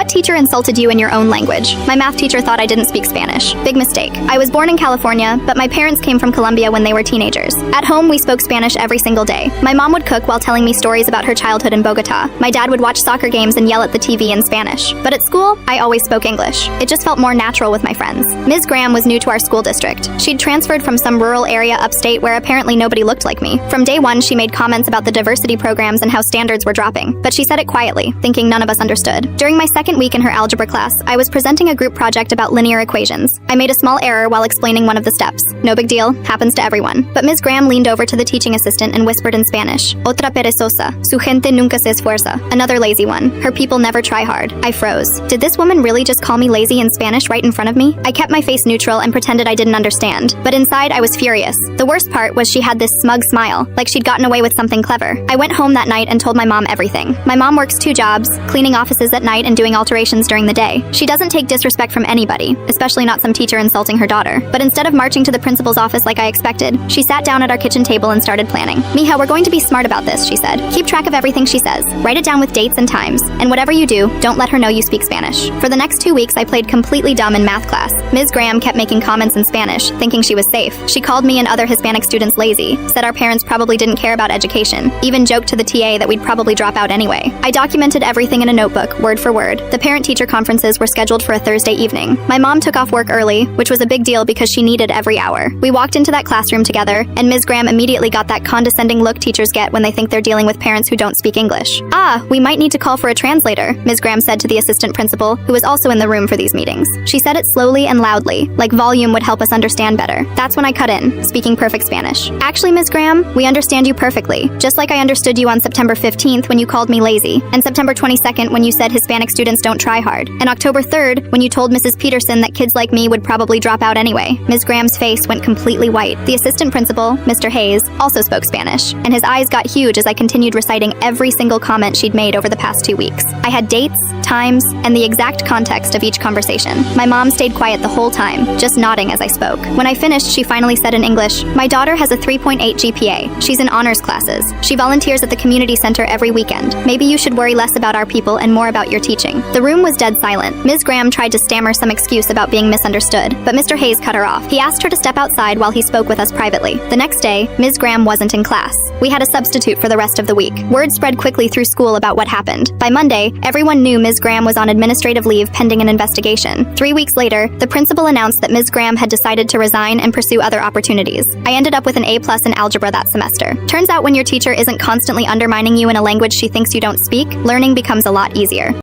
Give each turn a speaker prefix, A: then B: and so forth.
A: What teacher insulted you in your own language? My math teacher thought I didn't speak Spanish. Big mistake. I was born in California, but my parents came from Colombia when they were teenagers. At home, we spoke Spanish every single day. My mom would cook while telling me stories about her childhood in Bogota. My dad would watch soccer games and yell at the TV in Spanish. But at school, I always spoke English. It just felt more natural with my friends. Ms. Graham was new to our school district. She'd transferred from some rural area upstate where apparently nobody looked like me. From day one, she made comments about the diversity programs and how standards were dropping. But she said it quietly, thinking none of us understood. During my second week in her algebra class, I was presenting a group project about linear equations. I made a small error while explaining one of the steps. No big deal, happens to everyone. But Ms. Graham leaned over to the teaching assistant and whispered in Spanish, "Otra perezosa. Su gente nunca se esfuerza." Another lazy one. Her people never try hard. I froze. Did this woman really just call me lazy in Spanish right in front of me? I kept my face neutral and pretended I didn't understand. But inside, I was furious. The worst part was she had this smug smile, like she'd gotten away with something clever. I went home that night and told my mom everything. My mom works 2 jobs, cleaning offices at night and doing alterations during the day. She doesn't take disrespect from anybody, especially not some teacher insulting her daughter. But instead of marching to the principal's office like I expected, she sat down at our kitchen table and started planning. "Mija, we're going to be smart about this," she said. "Keep track of everything she says. Write it down with dates and times. And whatever you do, don't let her know you speak Spanish." For the next 2 weeks, I played completely dumb in math class. Ms. Graham kept making comments in Spanish, thinking she was safe. She called me and other Hispanic students lazy, said our parents probably didn't care about education, even joked to the TA that we'd probably drop out anyway. I documented everything in a notebook, word for word. The parent-teacher conferences were scheduled for a Thursday evening. My mom took off work early, which was a big deal because she needed every hour. We walked into that classroom together, and Ms. Graham immediately got that condescending look teachers get when they think they're dealing with parents who don't speak English. "Ah, we might need to call for a translator," Ms. Graham said to the assistant principal, who was also in the room for these meetings. She said it slowly and loudly, like volume would help us understand better. That's when I cut in, speaking perfect Spanish. "Actually, Ms. Graham, we understand you perfectly, just like I understood you on September 15th when you called me lazy, and September 22nd when you said Hispanic students don't try hard, and October 3rd when you told Mrs. Peterson that kids like me would probably drop out anyway." Ms. Graham's face went completely white. The assistant principal, Mr. Hayes, also spoke Spanish, and his eyes got huge as I continued reciting every single comment she'd made over the past 2 weeks. I had dates, times, and the exact context of each conversation. My mom stayed quiet the whole time, just nodding as I spoke. When I finished, she finally said in English, "My daughter has a 3.8 GPA. She's in honors classes. She volunteers at the community center every weekend. Maybe you should worry less about our people and more about your teaching." The room was dead silent. Ms. Graham tried to stammer some excuse about being misunderstood, but Mr. Hayes cut her off. He asked her to step outside while he spoke with us privately. The next day, Ms. Graham wasn't in class. We had a substitute for the rest of the week. Word spread quickly through school about what happened. By Monday, everyone knew Ms. Graham was on administrative leave pending an investigation. 3 weeks later, the principal announced that Ms. Graham had decided to resign and pursue other opportunities. I ended up with an A+ in algebra that semester. Turns out when your teacher isn't constantly undermining you in a language she thinks you don't speak, learning becomes a lot easier.